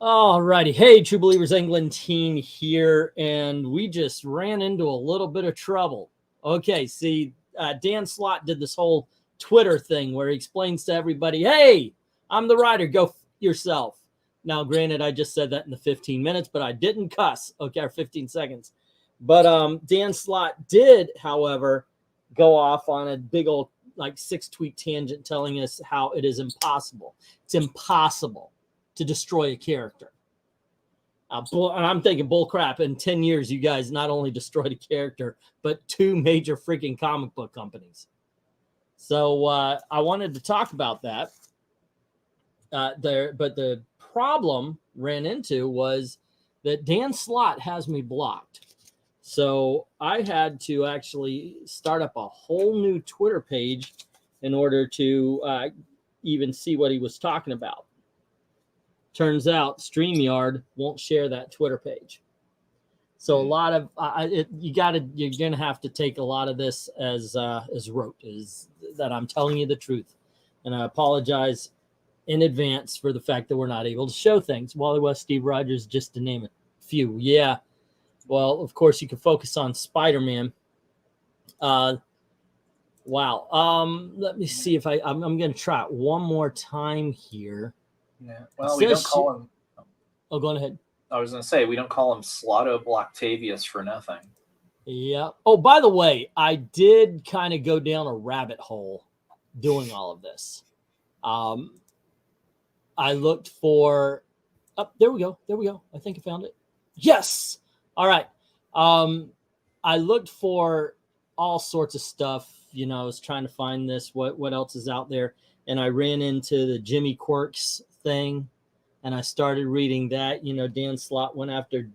All righty. Hey, True Believers England team here, and we just ran into a little bit of trouble. Okay, see, Dan Slott did this whole Twitter thing where he explains to everybody, hey, I'm the writer, go yourself. Now, granted, I just said that in the 15 minutes, but I didn't cuss, okay, or 15 seconds. But Dan Slott did, however, go off on a big old, like, 6-tweet tangent telling us how it is impossible. It's impossible to destroy a character. And I'm thinking, bull crap, in 10 years, you guys not only destroyed a character, but 2 major freaking comic book companies. So I wanted to talk about that. But the problem ran into was that Dan Slott has me blocked. So I had to actually start up a whole new Twitter page in order to even see what he was talking about. Turns out StreamYard won't share that Twitter page. So a lot of you're gonna have to take a lot of this as rote, is that I'm telling you the truth, and I apologize in advance for the fact that we're not able to show things. Wally West, Steve Rogers, just to name a few. Yeah, well, of course you can focus on Spider-Man. Wow. Let me see if I'm gonna try it one more time here. Yeah. Well, we don't call him. Oh, go on ahead. I was going to say, we don't call him Slotto Blocktavius for nothing. Yeah. Oh, by the way, I did kind of go down a rabbit hole doing all of this. I looked for. Oh, there we go. There we go. I think I found it. Yes. All right. I looked for all sorts of stuff. You know, I was trying to find this. What else is out there? And I ran into the Jimmy Quirks thing, and I started reading that. You know, Dan Slott went after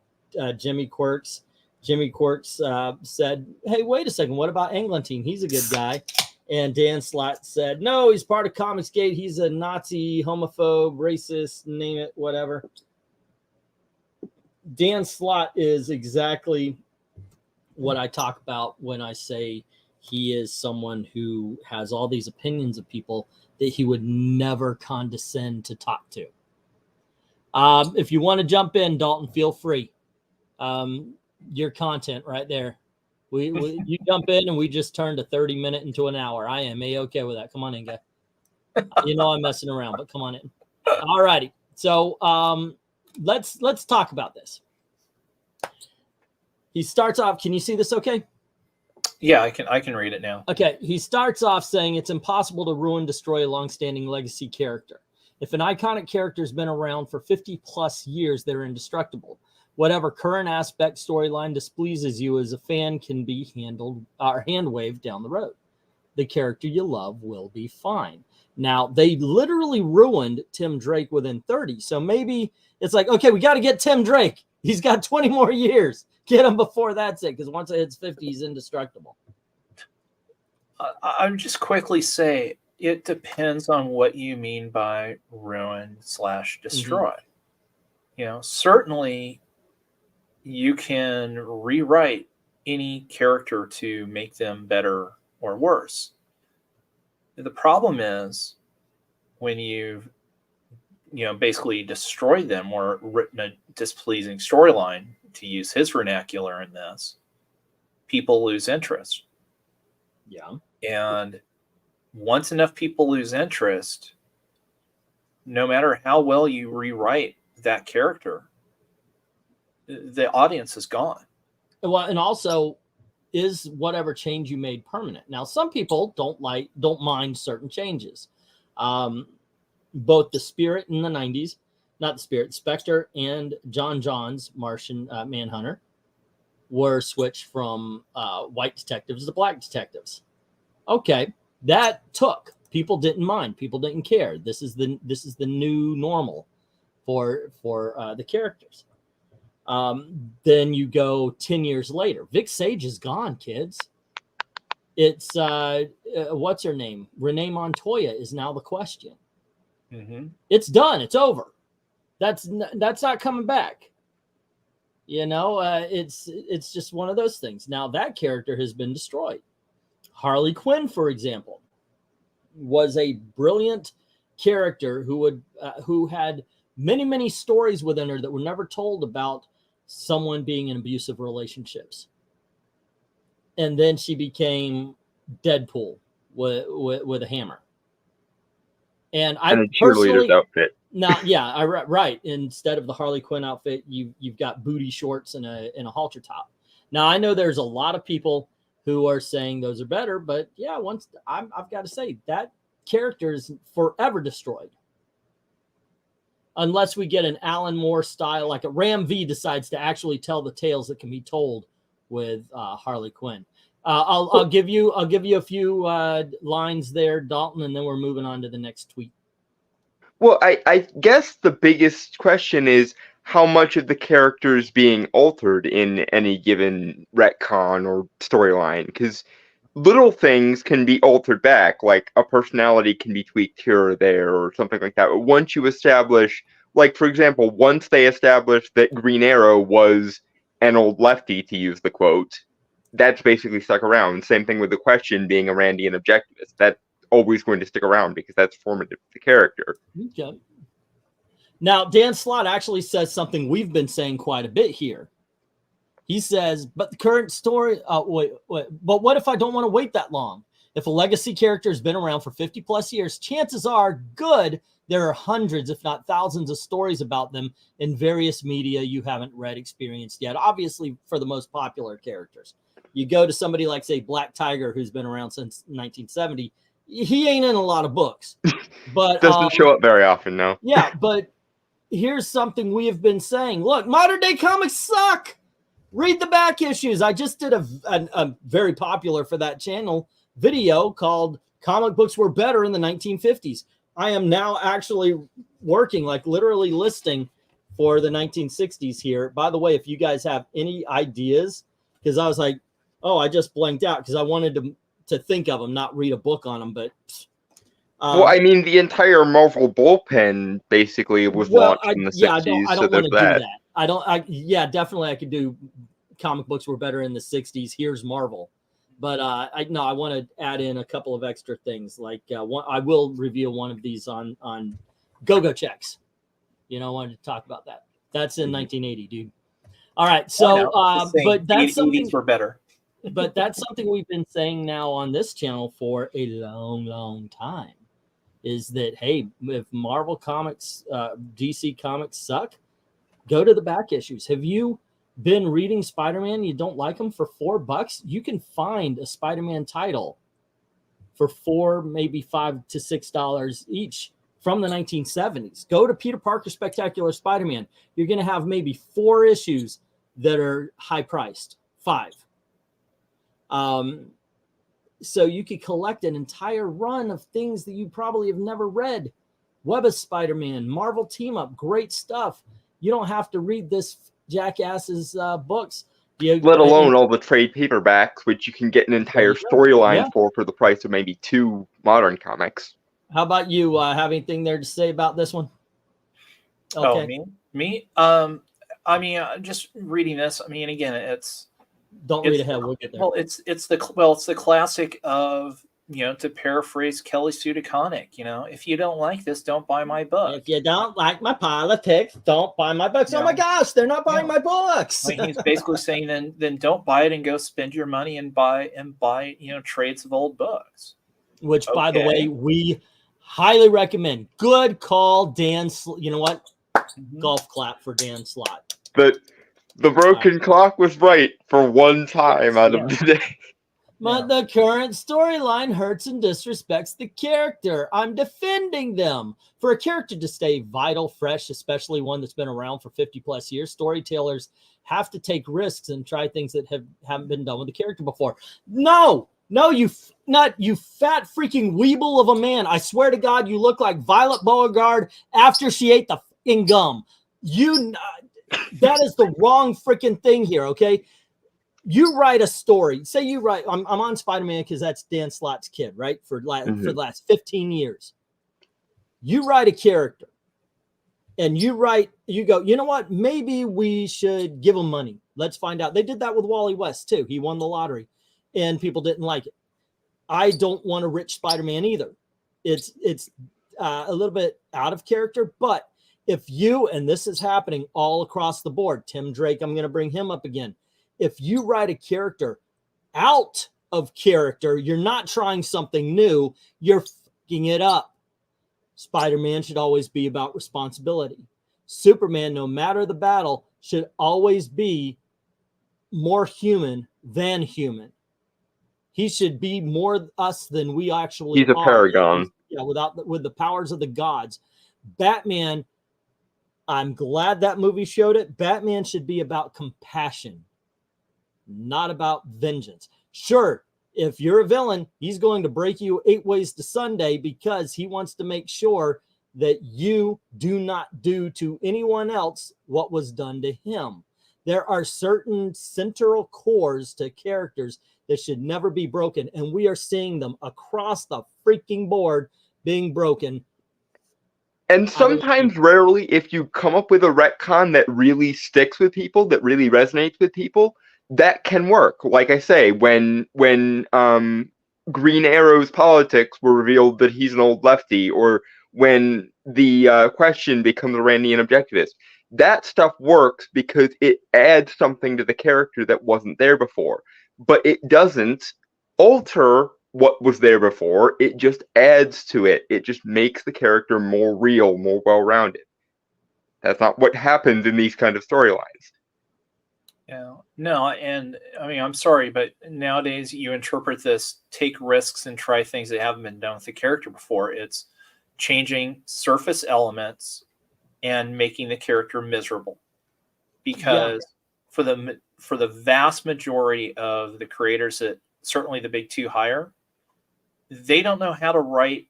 Jimmy Quirks. Jimmy Quirks said, hey, wait a second, what about Englentine? He's a good guy. And Dan Slott said, no, he's part of Comicsgate. He's a Nazi, homophobe, racist, name it, whatever. Dan Slott is exactly what I talk about when I say he is someone who has all these opinions of people that he would never condescend to talk to. If you want to jump in, Dalton, feel free. Your content right there. You jump in and we just turned a 30-minute into an hour. I am A-okay with that. Come on in, guy. You know I'm messing around, but come on in. All righty. So let's talk about this. He starts off. Can you see this okay? Yeah, I can read it now. Okay, he starts off saying it's impossible to ruin, destroy a long-standing legacy character. If an iconic character has been around for 50-plus years, they're indestructible. Whatever current aspect storyline displeases you as a fan can be handled or hand-waved down the road. The character you love will be fine. Now, they literally ruined Tim Drake within 30, so maybe it's like, okay, we got to get Tim Drake. He's got 20 more years. Get him before that's it, because once it hits 50, he's indestructible. I would just quickly say it depends on what you mean by ruin/destroy. Mm-hmm. You know, certainly you can rewrite any character to make them better or worse. The problem is when you've basically destroyed them or written a displeasing storyline, to use his vernacular in this, people lose interest. Yeah. And once enough people lose interest, no matter how well you rewrite that character, the audience is gone. Well, and also, is whatever change you made permanent? Now, some people don't mind certain changes. Both the Spirit in the 90s, not the Spirit, Spectre and John John's Martian Manhunter were switched from white detectives to black detectives. Okay, that took. People didn't mind. People didn't care. This is the new normal for the characters. Then you go 10 years later. Vic Sage is gone, kids. It's what's her name? Renee Montoya is now the question. Mm-hmm. It's done. It's over. That's not coming back. You know, it's just one of those things. Now that character has been destroyed. Harley Quinn, for example, was a brilliant character who had many, many stories within her that were never told about someone being in abusive relationships. And then she became Deadpool with a hammer. And I And a personally, cheerleader's outfit. now, yeah, right. Instead of the Harley Quinn outfit, you've got booty shorts and a halter top. Now I know there's a lot of people who are saying those are better, but yeah, I've got to say that character is forever destroyed. Unless we get an Alan Moore style, like a Ram V decides to actually tell the tales that can be told with Harley Quinn. I'll give you a few lines there, Dalton, and then we're moving on to the next tweet. Well, I guess the biggest question is how much of the character is being altered in any given retcon or storyline, because little things can be altered back, like a personality can be tweaked here or there or something like that. But once you establish, like, for example, once they established that Green Arrow was an old lefty, to use the quote, that's basically stuck around. Same thing with the Question being a Randian objectivist. That's always going to stick around because that's formative to the character. Okay. Now, Dan Slott actually says something we've been saying quite a bit here. He says, but the current story, but what if I don't want to wait that long? If a legacy character has been around for 50 plus years, chances are good there are hundreds, if not thousands, of stories about them in various media you haven't read, experienced yet. Obviously, for the most popular characters. You go to somebody like, say, Black Tiger, who's been around since 1970. He ain't in a lot of books. But doesn't show up very often, no. Yeah, but here's something we have been saying. Look, modern day comics suck. Read the back issues. I just did a very popular for that channel video called Comic Books Were Better in the 1950s. I am now actually working, like literally listing for the 1960s here. By the way, if you guys have any ideas, because I was like, oh, I just blanked out because I wanted to think of them, not read a book on them. But well, I mean, the entire Marvel bullpen basically was launched in the 60s. I don't want to do that. Yeah, definitely I could do Comic Books Were Better in the 60s. Here's Marvel. But I want to add in a couple of extra things. Like I will reveal one of these on Go-Go Checks. I wanted to talk about that. That's in 1980, dude. All right. So, but that's something were better. But that's something we've been saying now on this channel for a long, long time. Is that, hey, if Marvel Comics, DC Comics suck, go to the back issues. Have you been reading Spider-Man? You don't like them for $4? You can find a Spider-Man title for $4, maybe $5 to $6 each from the 1970s. Go to Peter Parker Spectacular Spider-Man. You're going to have maybe 4 issues that are high priced, 5. So you could collect an entire run of things that you probably have never read. Web of Spider-Man, Marvel Team Up, great stuff. You don't have to read this jackass's books. Let alone all the trade paperbacks, which you can get an entire storyline for the price of maybe 2 modern comics. How about you? Have anything there to say about this one? Okay. Oh, me? I mean, just reading this. I mean, again, read ahead. We'll get there. Well, it's the classic of, to paraphrase Kelly Sue DeConnick, if you don't like this, don't buy my book. If you don't like my politics, don't buy my books. Oh my gosh, they're not buying my books. I mean, he's basically saying then don't buy it and go spend your money and buy trades of old books. Which, by the way, we highly recommend. Good call, Dan. You know what? Golf clap for Dan Slott. But the broken clock was right for one time out of the day. But the current storyline hurts and disrespects the character. I'm defending them. For a character to stay vital, fresh, especially one that's been around for 50 plus years, storytellers have to take risks and try things that haven't been done with the character before. No, you fat freaking weeble of a man. I swear to God, you look like Violet Beauregard after she ate the fucking gum. That is the wrong freaking thing here, okay? You write a story. Say you write, I'm on Spider-Man because that's Dan Slott's kid, right? For the last 15 years. You write a character and you go, you know what? Maybe we should give him money. Let's find out. They did that with Wally West too. He won the lottery and people didn't like it. I don't want a rich Spider-Man either. It's a little bit out of character, but If you, and this is happening all across the board, Tim Drake, I'm going to bring him up again. If you write a character out of character, you're not trying something new, you're fucking it up. Spider-Man should always be about responsibility. Superman, no matter the battle, should always be more human than human. He should be more us than we actually are. He's a paragon. Yeah, with the powers of the gods. Batman, I'm glad that movie showed it. Batman should be about compassion, not about vengeance. Sure, if you're a villain, he's going to break you 8 ways to Sunday because he wants to make sure that you do not do to anyone else what was done to him. There are certain central cores to characters that should never be broken, and we are seeing them across the freaking board being broken. And sometimes, rarely, if you come up with a retcon that really sticks with people, that really resonates with people, that can work. Like I say, when Green Arrow's politics were revealed that he's an old lefty, or when the Question becomes a Randian objectivist, that stuff works because it adds something to the character that wasn't there before. But it doesn't alter what was there before. It just adds to it. It just makes the character more real, more well-rounded. That's not what happens in these kind of storylines. Yeah, no, and I mean, I'm sorry, but nowadays you interpret this, take risks and try things that haven't been done with the character before. It's changing surface elements and making the character miserable. Because for the vast majority of the creators that certainly the big two hire, they don't know how to write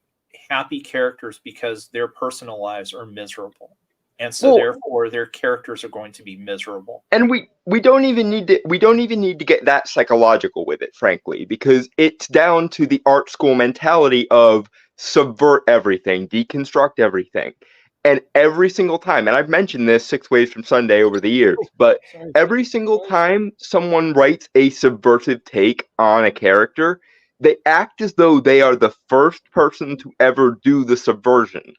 happy characters because their personal lives are miserable. And so therefore their characters are going to be miserable. And we don't even need to get that psychological with it, frankly, because it's down to the art school mentality of subvert everything, deconstruct everything. And every single time, and I've mentioned this 6 Ways from Sunday over the years, but every single time someone writes a subversive take on a character, they act as though they are the first person to ever do the subversion.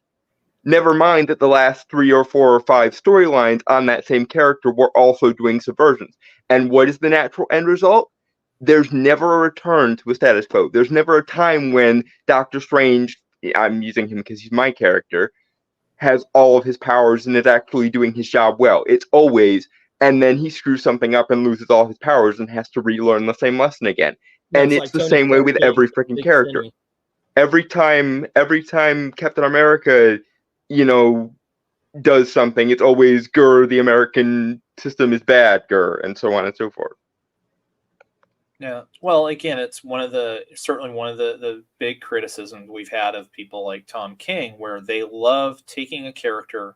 Never mind that the last 3 or 4 or 5 storylines on that same character were also doing subversions. And what is the natural end result? There's never a return to a status quo. There's never a time when Doctor Strange, I'm using him because he's my character, has all of his powers and is actually doing his job well. It's always, and then he screws something up and loses all his powers and has to relearn the same lesson again. And it's the same way with every freaking character. Every time Captain America, does something, it's always grr, the American system is bad, grr, and so on and so forth. Yeah. Well, again, it's certainly one of the big criticisms we've had of people like Tom King, where they love taking a character,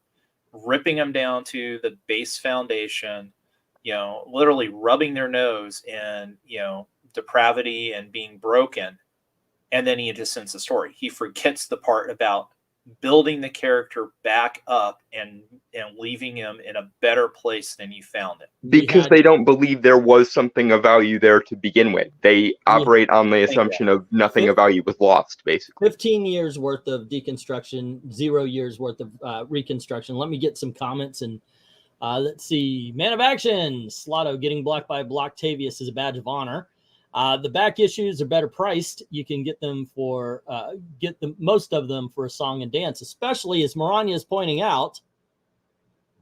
ripping them down to the base foundation, literally rubbing their nose in, depravity and being broken. And then he just ends the story. He forgets the part about building the character back up and leaving him in a better place than you found it. Because they don't believe there was something of value there to begin with. They operate on the assumption of nothing of value was lost, basically. 15 years worth of deconstruction, 0 years worth of reconstruction. Let me get some comments and let's see. Man of Action, Slotto getting blocked by Blocktavius is a badge of honor. The back issues are better priced. You can get them for most of them for a song and dance, especially as Maranya is pointing out.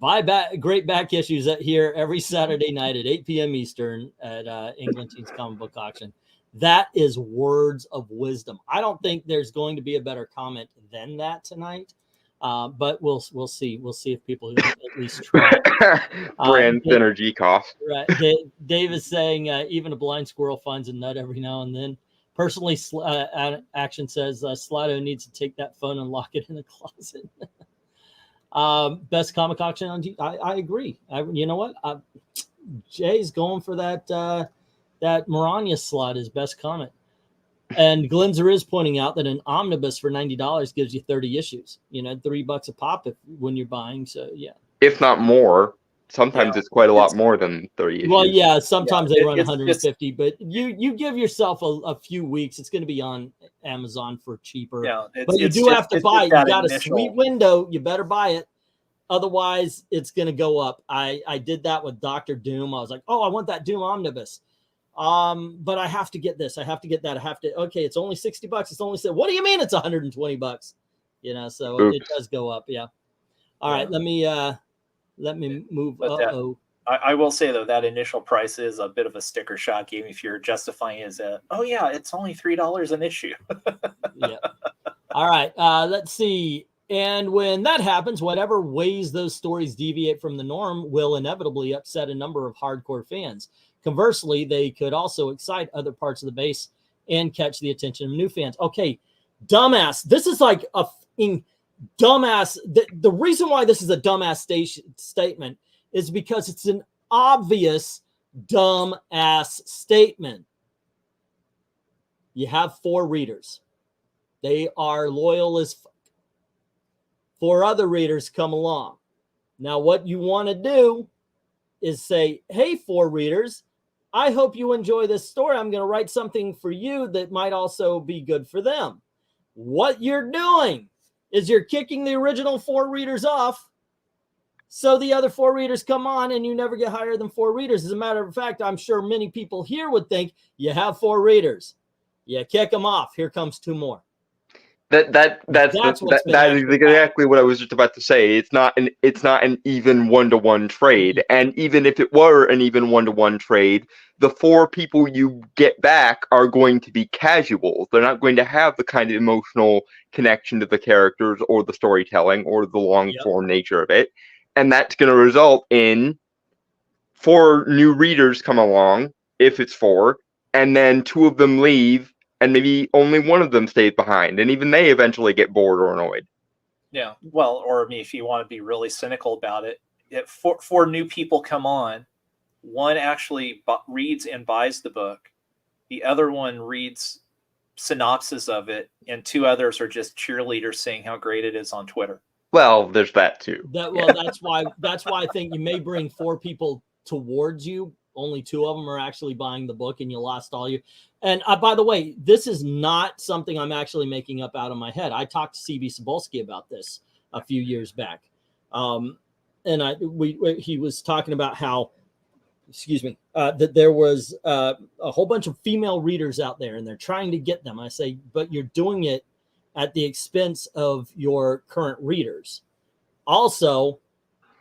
Buy great back issues here every Saturday night at 8 p.m. Eastern at England Teens Comic Book Auction. That is words of wisdom. I don't think there's going to be a better comment than that tonight. But we'll see. We'll see if people at least try. Brand synergy cost. Right. Dave is saying even a blind squirrel finds a nut every now and then. Personally, Action says Slotto needs to take that phone and lock it in a closet. Best comic auction on I agree. You know what? Jay's going for that Maranya slot as best comic. And Glenzer is pointing out that an omnibus for $90 gives you 30 issues. $3 a pop when you're buying. So yeah, if not more. Sometimes it's quite a lot more than 30 issues. Well, yeah, sometimes they run 150, but you give yourself a few weeks. It's going to be on Amazon for cheaper. Yeah, but you do have to buy. You got a sweet window. You better buy it. Otherwise, it's going to go up. I did that with Dr. Doom. I was like, oh, I want that Doom Omnibus. But I have to get this. I have to get that. I have to. Okay, it's only $60. It's only. What do you mean it's $120? You know, so it does go up. Yeah. All right. Let me move. I will say though, that initial price is a bit of a sticker shock game if you're justifying it as oh yeah, it's only $3 an issue. Yeah. All right. Let's see. And when that happens, whatever ways those stories deviate from the norm will inevitably upset a number of hardcore fans. Conversely, they could also excite other parts of the base and catch the attention of new fans. Okay, dumbass. This is like a dumbass. The reason why this is a dumbass statement is because it's an obvious dumbass statement. You have 4 readers. They are loyal as fuck. 4 other readers come along. Now, what you want to do is say, hey, 4 readers, I hope you enjoy this story. I'm going to write something for you that might also be good for them. What you're doing is you're kicking the original 4 readers off, so the other 4 readers come on and you never get higher than 4 readers. As a matter of fact, I'm sure many people here would think you have 4 readers. You kick them off. Here comes 2 more. That is exactly what I was just about to say. It's not an even 1-to-1 trade, and even if it were an even 1-to-1 trade, the 4 people you get back are going to be casuals. They're not going to have the kind of emotional connection to the characters or the storytelling or the long form nature of it, and that's going to result in 4 new readers come along, if it's 4, and then 2 of them leave. And maybe only one of them stays behind, and even they eventually get bored or annoyed. Yeah, well, or I mean, if you want to be really cynical about it, if 4 new people come on, one actually reads and buys the book, the other one reads synopsis of it, and 2 others are just cheerleaders saying how great it is on Twitter. Well, there's that too. That's why I think you may bring 4 people towards you. Only 2 of them are actually buying the book, and you lost all your. And by the way, this is not something I'm actually making up out of my head. I talked to C.B. Cebulski about this a few years back, and he was talking about how, that there was a whole bunch of female readers out there, and they're trying to get them. I say, but you're doing it at the expense of your current readers. Also,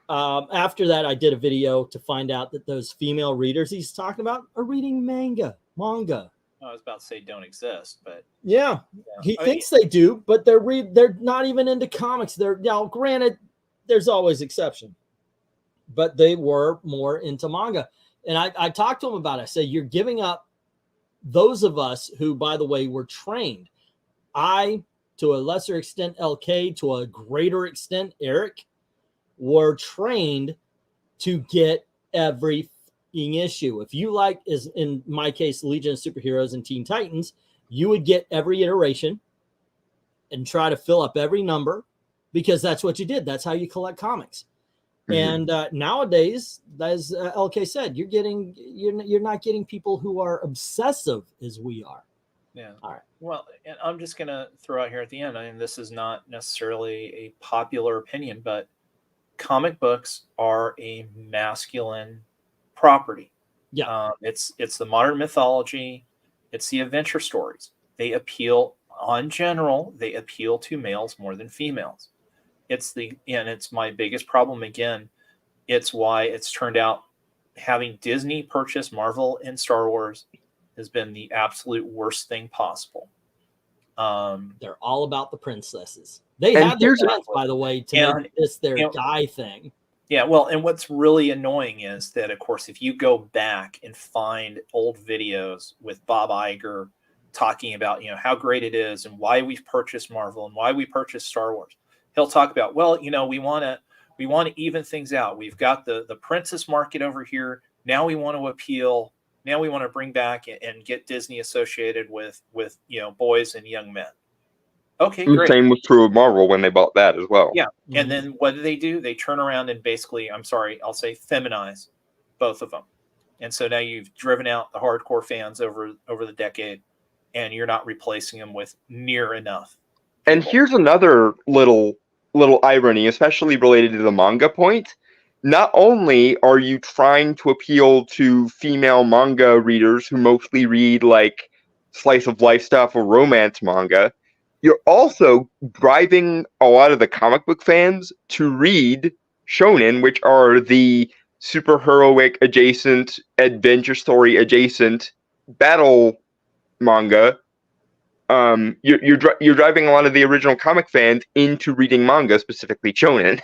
after that, I did a video to find out that those female readers he's talking about are reading manga. I was about to say don't exist, but yeah. He thinks they do, but they're not even into comics. Now, granted, there's always exception, but they were more into manga. And I talked to him about it. I said, you're giving up those of us who, by the way, were trained. I, to a lesser extent, LK, to a greater extent, Eric, were trained to get every issue. If you like, is in my case, Legion of Superheroes and Teen Titans, you would get every iteration and try to fill up every number, because that's what you did. That's how you collect comics. And nowadays, as LK said, you're not getting people who are obsessive as we are. Yeah. All right. Well, and I'm just gonna throw out here at the end. I mean, this is not necessarily a popular opinion, but comic books are a masculine property. Yeah. It's the modern mythology. It's the adventure stories. They appeal to males more than females. It's my biggest problem. Again, it's why it's turned out having Disney purchase Marvel and Star Wars has been the absolute worst thing possible. They're all about the princesses. They have their plans, by the way, to make this their guy thing. Yeah, well, and what's really annoying is that, of course, if you go back and find old videos with Bob Iger talking about, how great it is and why we've purchased Marvel and why we purchased Star Wars, he'll talk about, well, we want to even things out. We've got the princess market over here. Now we want to appeal. Now we want to bring back and get Disney associated with boys and young men. Okay, great. The same was true of Marvel when they bought that as well. Yeah, and then what do? They turn around and basically, I'll say feminize both of them. And so now you've driven out the hardcore fans over the decade, and you're not replacing them with near enough. And here's another little little irony, especially related to the manga point. Not only are you trying to appeal to female manga readers who mostly read like slice of life stuff or romance manga, you're also driving a lot of the comic book fans to read shonen, which are the superheroic adjacent, adventure story adjacent battle manga. You're driving a lot of the original comic fans into reading manga, specifically shonen.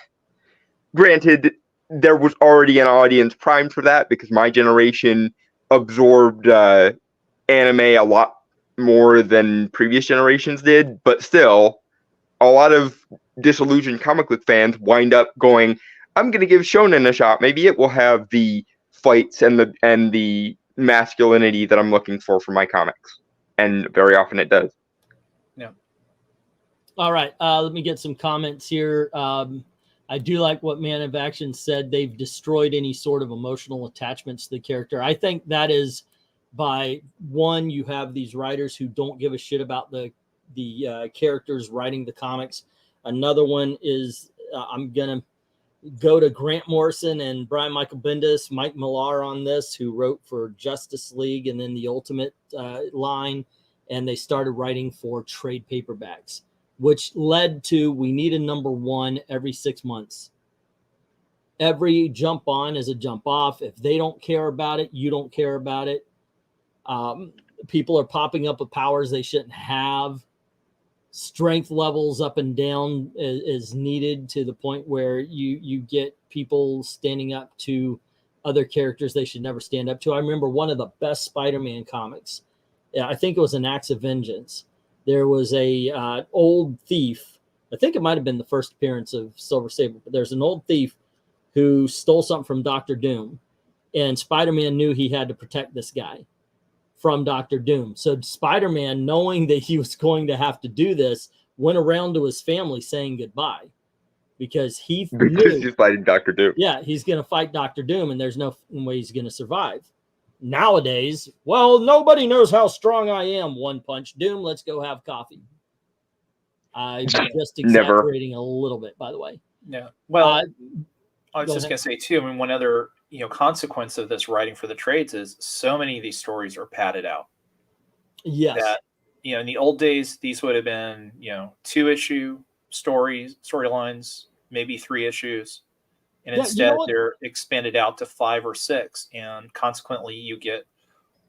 Granted, there was already an audience primed for that because my generation absorbed anime a lot more than previous generations did, but still, a lot of disillusioned comic book fans wind up going, I'm going to give shonen a shot. Maybe it will have the fights and the masculinity that I'm looking for my comics. And very often it does. Yeah. All right. Let me get some comments here. I do like what Man of Action said. They've destroyed any sort of emotional attachments to the character. I think that is by one, you have these writers who don't give a shit about the characters writing the comics. Another one is I'm going to go to Grant Morrison and Brian Michael Bendis, Mike Millar on this, who wrote for Justice League and then the Ultimate line. And they started writing for trade paperbacks, which led to we need a number one every 6 months. Every jump on is a jump off. If they don't care about it, you don't care about it. People are popping up with powers they shouldn't have. Strength levels up and down is needed to the point where you get people standing up to other characters they should never stand up to. I remember one of the best Spider-Man comics. I think it was an Acts of Vengeance. There was a old thief. I think it might have been the first appearance of Silver Sable, but there's an old thief who stole something from Dr. Doom, and Spider-Man knew he had to protect this guy from Dr. Doom. So Spider-Man, knowing that he was going to have to do this, went around to his family saying goodbye because he knew he's fighting Dr. Doom. Yeah, he's going to fight Dr. Doom, and there's no way he's going to survive. Nowadays, well, nobody knows how strong I am. One punch Doom. Let's go have coffee. I'm just exaggerating a little bit, by the way. Yeah. Well, I was just going to say too. I mean, one other consequence of this writing for the trades is so many of these stories are padded out. Yes. That in the old days, these would have been 2-issue storylines, maybe 3 issues. And instead, they're expanded out to 5 or 6. And consequently, you get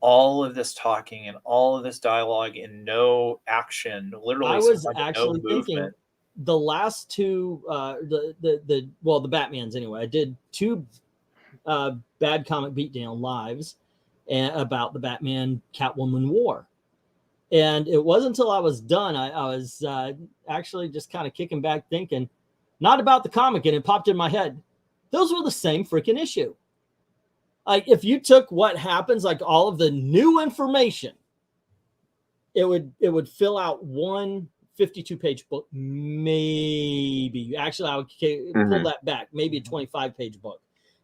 all of this talking and all of this dialogue and no action. Literally, I was actually thinking the last two, the Batmans anyway. I did 2 Bad Comic Beatdown lives about the Batman Catwoman war. And it wasn't until I was done, I was actually just kind of kicking back thinking, not about the comic, and it popped in my head. Those were the same freaking issue. Like if you took what happens, like all of the new information, it would fill out one 52-page book, maybe. Actually, I would pull that back, maybe a 25-page book,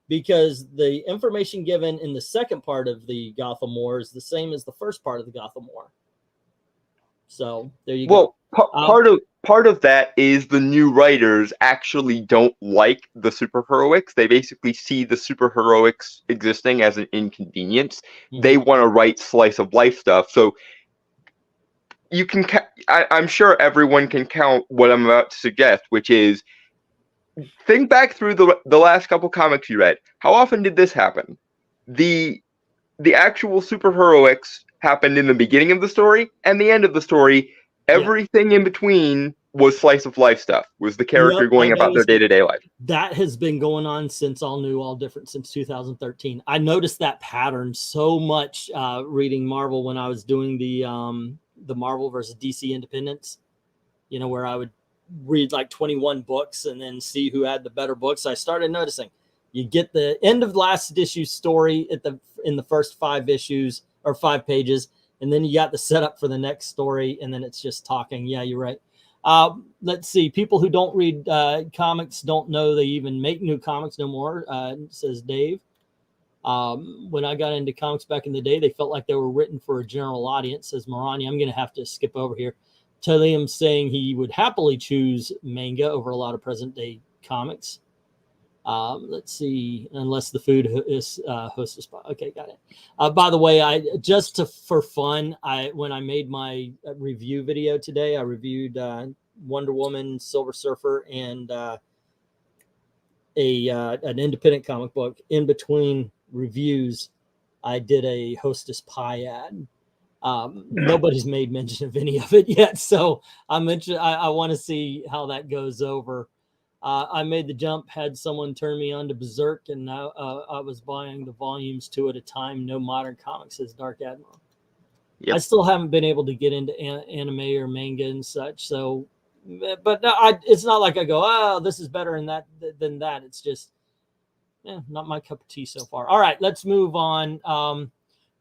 because the information given in the second part of the Gotham War is the same as the first part of the Gotham War. So there you go. Well, part of that is the new writers actually don't like the superheroics. They basically see the superheroics existing as an inconvenience. They want to write slice of life stuff. So you can, I'm sure everyone can count what I'm about to suggest, which is think back through the last couple comics you read. How often did this happen? The actual superheroics happened in the beginning of the story and the end of the story. Everything in between was slice of life stuff, was the character going about their day-to-day life. That has been going on since All New, All Different, since 2013. I noticed that pattern so much reading Marvel when I was doing the Marvel versus DC Independence, where I would read like 21 books and then see who had the better books. I started noticing you get the end of last issue story in the first 5 issues or 5 pages, and then you got the setup for the next story, and then it's just talking. Yeah, you're right. Let's see. People who don't read comics don't know they even make new comics no more, says Dave. When I got into comics back in the day, they felt like they were written for a general audience, says Marani. I'm going to have to skip over here. Talium saying he would happily choose manga over a lot of present day comics. Let's see, unless the food is hostess. Okay, got it. By the way, for fun, when I made my review video today, I reviewed Wonder Woman, Silver Surfer, and an independent comic book. In between reviews, I did a Hostess Pie ad. Nobody's made mention of any of it yet, so I want to see how that goes over. I made the jump, had someone turn me on to Berserk, and I was buying the volumes 2 at a time. No modern comics, says Dark Admiral. Yep. I still haven't been able to get into anime or manga and such. So, but it's not like I go, oh, this is better than that. It's just, not my cup of tea so far. All right, let's move on.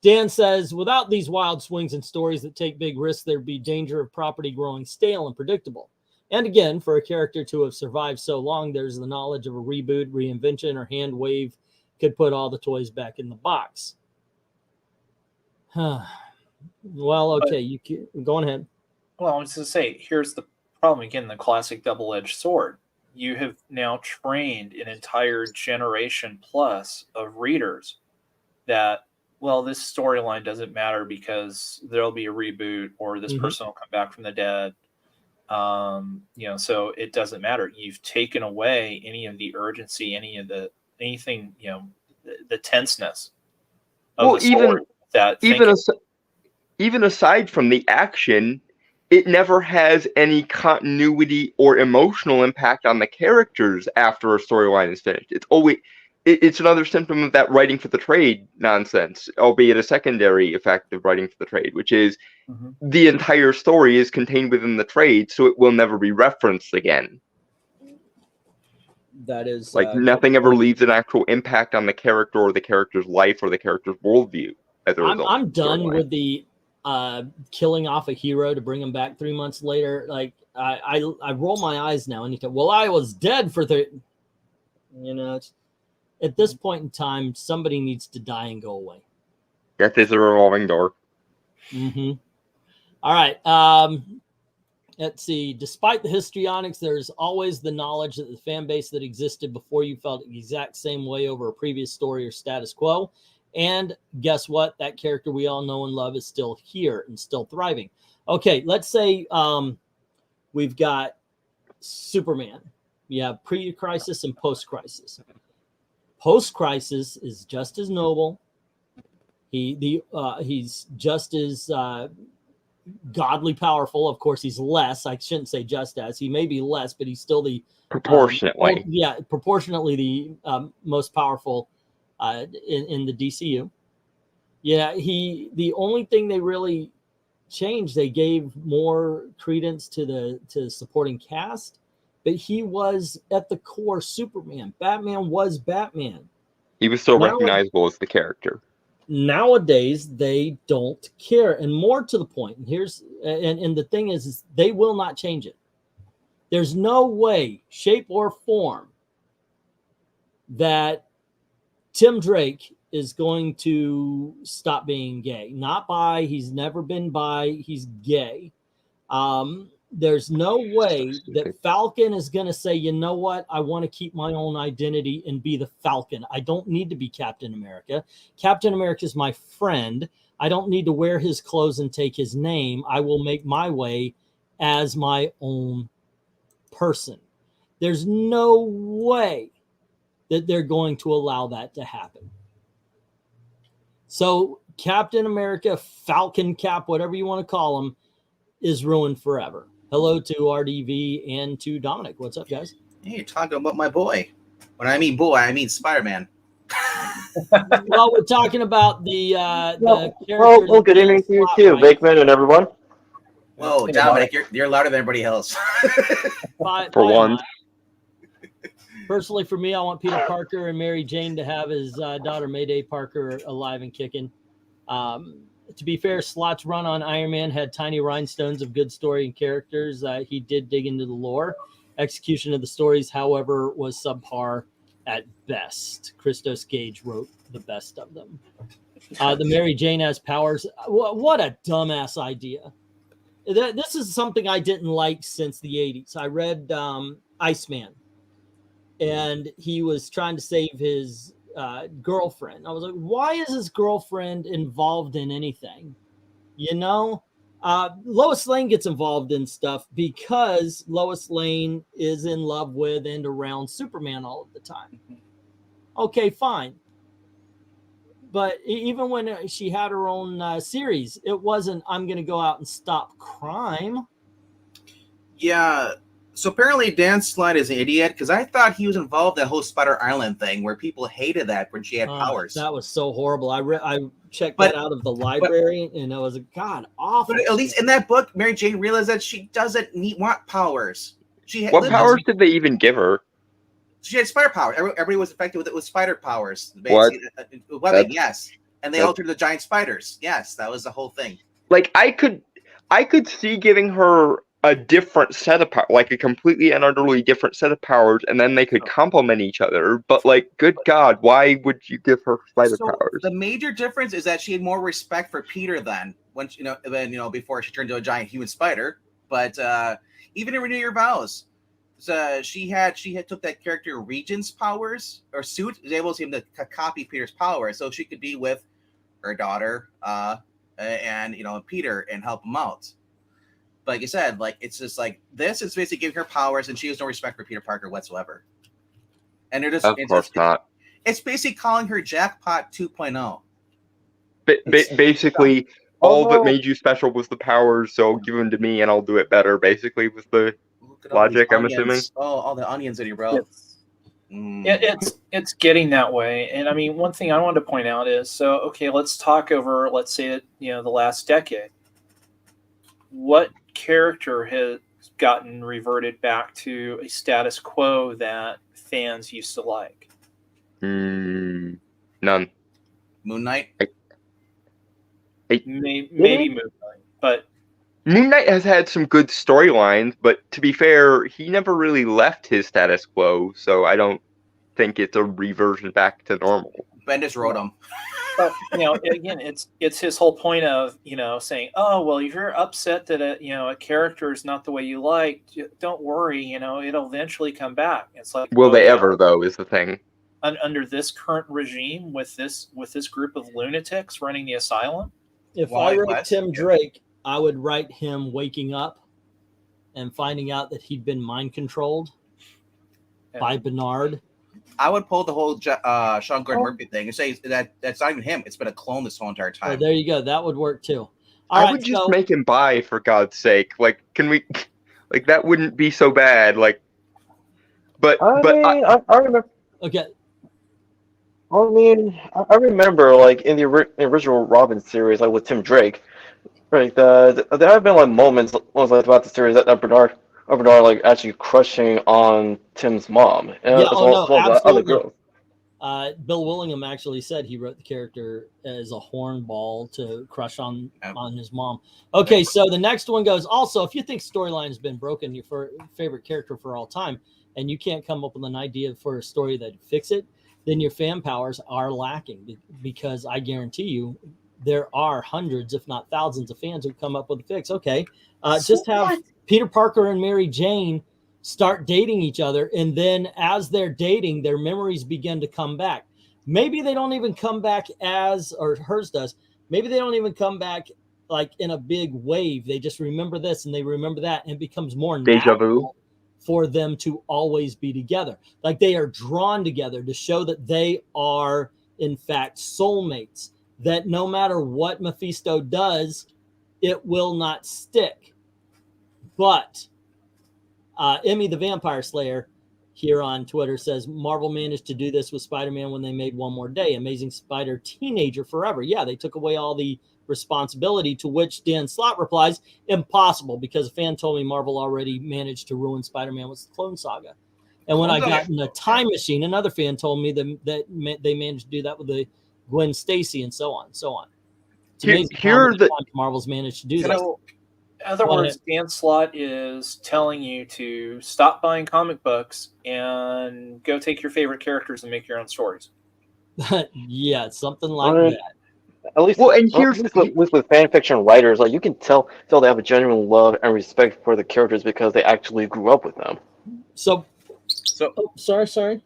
Dan says, without these wild swings and stories that take big risks, there'd be danger of property growing stale and predictable. And again, for a character to have survived so long, there's the knowledge of a reboot, reinvention, or hand wave could put all the toys back in the box. Well, okay, you can go ahead. Well, I was going to say, here's the problem again: the classic double-edged sword. You have now trained an entire generation plus of readers that, well, this storyline doesn't matter because there'll be a reboot, or this person will come back from the dead. So it doesn't matter. You've taken away any of the urgency, anything, the tenseness of the sword. Even aside from the action, it never has any continuity or emotional impact on the characters after a storyline is finished. It's another symptom of that writing for the trade nonsense, albeit a secondary effect of writing for the trade, which is the entire story is contained within the trade, so it will never be referenced again. That is nothing ever leaves an actual impact on the character or the character's life or the character's worldview as a result. I'm done with the killing off a hero to bring him back 3 months later. Like I roll my eyes now anytime. Well, I was dead for it's. At this point in time, somebody needs to die and go away. Death is a revolving door. All right. Let's see. Despite the histrionics, there's always the knowledge that the fan base that existed before you felt the exact same way over a previous story or status quo. And guess what? That character we all know and love is still here and still thriving. Okay, let's say we've got Superman. You have pre-crisis and post-crisis. Post-crisis is just as noble. He's just as godly powerful. Of course, he's less. I shouldn't say just as. He may be less, but he's still the proportionately. Proportionately the most powerful in the DCU. Yeah, the only thing they really changed, they gave more credence to the supporting cast. But he was at the core Superman. Batman was Batman. He was so recognizable as the character. Nowadays, they don't care. And more to the point, and the thing is they will not change it. There's no way, shape, or form that Tim Drake is going to stop being gay. Not bi. He's never been bi. He's gay. There's no way that Falcon is going to say, you know what? I want to keep my own identity and be the Falcon. I don't need to be Captain America. Captain America is my friend. I don't need to wear his clothes and take his name. I will make my way as my own person. There's no way that they're going to allow that to happen. So Captain America, Falcon Cap, whatever you want to call him, is ruined forever. Hello to RDV and to Dominic. What's up, guys? Hey, you're talking about my boy. When I mean boy, I mean Spider-Man. Well, we're talking about the character. Well, good evening to you too, Bakeman and everyone. Whoa, Dominic, you're louder than everybody else. For one. Personally, for me, I want Peter Parker and Mary Jane to have his daughter Mayday Parker alive and kicking. To be fair, Slott's run on Iron Man had tiny rhinestones of good story and characters. He did dig into the lore. Execution of the stories, however, was subpar at best. Christos Gage wrote the best of them. The Mary Jane has powers. What a dumbass idea. this is something I didn't like since the 80s. I read Iceman, and he was trying to save his girlfriend. I was like, why is his girlfriend involved in anything? You know, Lois Lane gets involved in stuff because Lois Lane is in love with and around Superman all of the time. Okay, fine. But even when she had her own series, it wasn't, I'm going to go out and stop crime. Yeah. So apparently Dan Slott is an idiot, because I thought he was involved in that whole Spider Island thing where people hated that when she had powers. That was so horrible. I checked that out of the library, and it was god awful. But at least in that book, Mary Jane realized that she doesn't want powers. What powers did they even give her? She had spider power. Everybody was infected with spider powers. What? Webbing, yes. And they altered the giant spiders. Yes, that was the whole thing. Like, I could see giving her a different set of power, like a completely and utterly different set of powers, and then they could complement each other. But, like, good God, why would you give her spider powers? The major difference is that she had more respect for Peter then, before she turned into a giant human spider. But even in Renew Your Vows, she had took that character Regent's powers or suit, was able to copy Peter's powers, so she could be with her daughter and Peter and help him out. But like you said, like, it's just like, this is basically giving her powers, and she has no respect for Peter Parker whatsoever. And they're just, of course not. It's basically calling her Jackpot 2.0. Basically, all that made you special was the powers, so give them to me and I'll do it better. Basically, was the logic, I'm assuming. Oh, all the onions that he wrote. It's getting that way. And I mean, one thing I wanted to point out is, so okay, let's talk over, let's say it, the last decade. What character has gotten reverted back to a status quo that fans used to like? None. Moon Knight? Maybe Moon Knight, but Moon Knight has had some good storylines, but to be fair, he never really left his status quo, so I don't think it's a reversion back to normal. Bendis wrote him. But again, it's his whole point of saying, oh well, if you're upset that a character is not the way you like, don't worry, it'll eventually come back. It's like, will they ever though? Is the thing. Under this current regime, with this group of lunatics running the asylum. If I wrote Tim Drake, I would write him waking up and finding out that he'd been mind controlled by Bernard. I would pull the whole Sean Gordon Murphy thing and say that's not even him. It's been a clone this whole entire time. Oh, there you go. That would work too. I would just make him bi, for God's sake. Like, can we? Like, that wouldn't be so bad. Like, I remember. Okay. I mean, I remember, like, in the original Robin series, like with Tim Drake, right? There have been like moments like throughout the series that Bernard like actually crushing on Tim's mom, and absolutely. other girls. Bill Willingham actually said he wrote the character as a hornball to crush on his mom. Okay, so the next one goes. Also, if you think storyline has been broken, your favorite character for all time, and you can't come up with an idea for a story that fix it, then your fan powers are lacking, because I guarantee you there are hundreds, if not thousands, of fans who come up with a fix. Okay, just have Peter Parker and Mary Jane start dating each other, and then as they're dating, their memories begin to come back. Maybe they don't even come back or hers does. Maybe they don't even come back like in a big wave. They just remember this and they remember that, and it becomes more deja vu for them to always be together. Like, they are drawn together to show that they are, in fact, soulmates, that no matter what Mephisto does, it will not stick. But Emmy the Vampire Slayer here on Twitter says, Marvel managed to do this with Spider-Man when they made One More Day. Amazing Spider Teenager Forever. Yeah, they took away all the responsibility, to which Dan Slott replies, impossible, because a fan told me Marvel already managed to ruin Spider-Man with the Clone Saga. And when I got in a time machine, another fan told me that they managed to do that with the Gwen Stacy and so on and so on. It's amazing how many times Marvel's managed to do that. In other words, Dan Slott is telling you to stop buying comic books and go take your favorite characters and make your own stories. Yeah, something like that. At least, Well, and well, here's with fan fiction writers, like you can tell they have a genuine love and respect for the characters because they actually grew up with them. So, So sorry.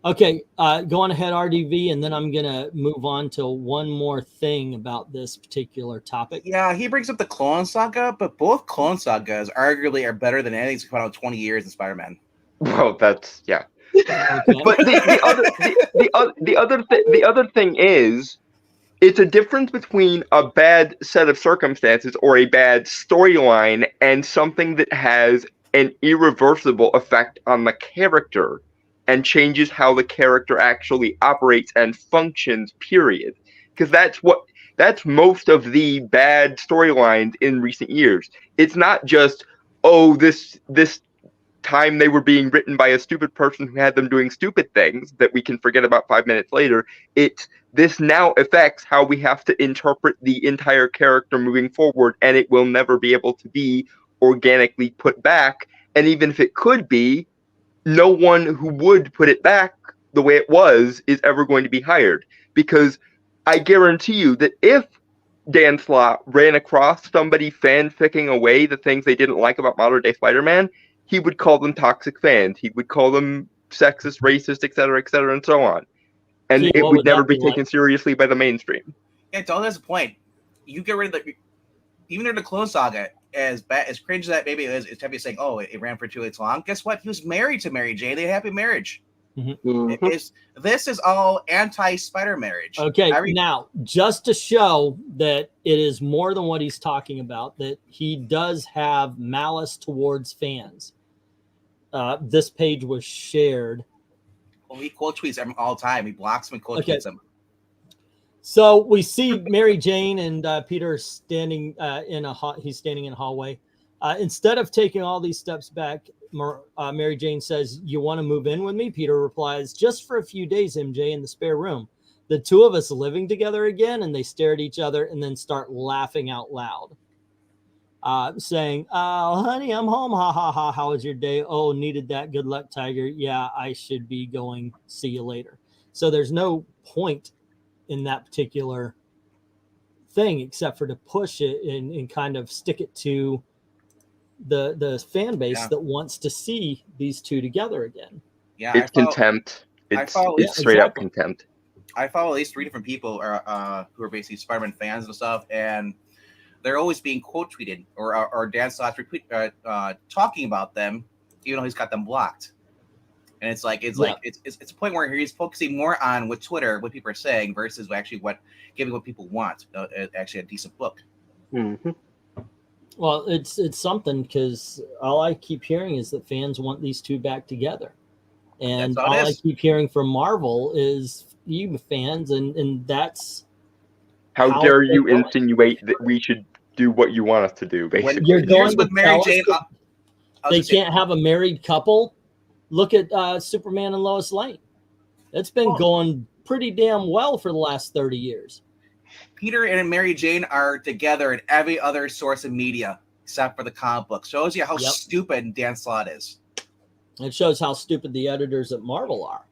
Okay, go on ahead, RDV, and then I'm gonna move on to one more thing about this particular topic. Yeah, he brings up the Clone Saga, but both Clone Sagas arguably are better than anything that's come out in 20 years in Spider-Man. well, that's yeah. Okay. But the other thing is, it's a difference between a bad set of circumstances or a bad storyline and something that has an irreversible effect on the character and changes how the character actually operates and functions, period. Because that's most of the bad storylines in recent years. It's not just, oh, this time they were being written by a stupid person who had them doing stupid things that we can forget about 5 minutes later. This now affects how we have to interpret the entire character moving forward, and it will never be able to be organically put back. And even if it could be, no one who would put it back the way it was is ever going to be hired. Because I guarantee you that if Dan Slott ran across somebody fanficking away the things they didn't like about modern day Spider-Man, he would call them toxic fans. He would call them sexist, racist, etc., and so on. And it would never be taken seriously by the mainstream. Yeah, it's all that's the point. You get rid of even in the Clone Saga, as bad as cringe as that maybe is, it's heavy saying, "Oh, it ran for 2 weeks long." Guess what? He was married to Mary Jane. They had a happy marriage. Mm-hmm. This is all anti-Spider marriage. Okay, now just to show that it is more than what he's talking about, that he does have malice towards fans. This page was shared. Well, he quote tweets them all the time. He blocks them and quote tweets them. So we see Mary Jane and Peter standing he's standing in a hallway. Instead of taking all these steps back, Mary Jane says, "You want to move in with me?" Peter replies, "Just for a few days, MJ, in the spare room. The two of us living together again?" And they stare at each other and then start laughing out loud, saying, "Oh, honey, I'm home. Ha, ha, ha. How was your day? Oh, needed that. Good luck, Tiger. Yeah, I should be going. See you later." So there's no point in that particular thing except for to push it and kind of stick it to the fan base that wants to see these two together again. Yeah, it's contempt. It's straight up contempt. I follow at least 3 different people who are basically Spider-Man fans and stuff, and they're always being quote tweeted or Dan Slott talking about them, even though he's got them blocked. And it's like it's a point where he's focusing more on what people are saying versus actually giving what people want. Actually, a decent book. Mm-hmm. Well, it's something because all I keep hearing is that fans want these two back together, and all I keep hearing from Marvel is you fans, and that's how dare you insinuate that we should do what you want us to do? Basically, when you're going with Mary Jane. They can't have a married couple. Look at Superman and Lois Lane. It's been going pretty damn well for the last 30 years. Peter and Mary Jane are together in every other source of media except for the comic book. Shows you how stupid Dan Slott is. It shows how stupid the editors at Marvel are.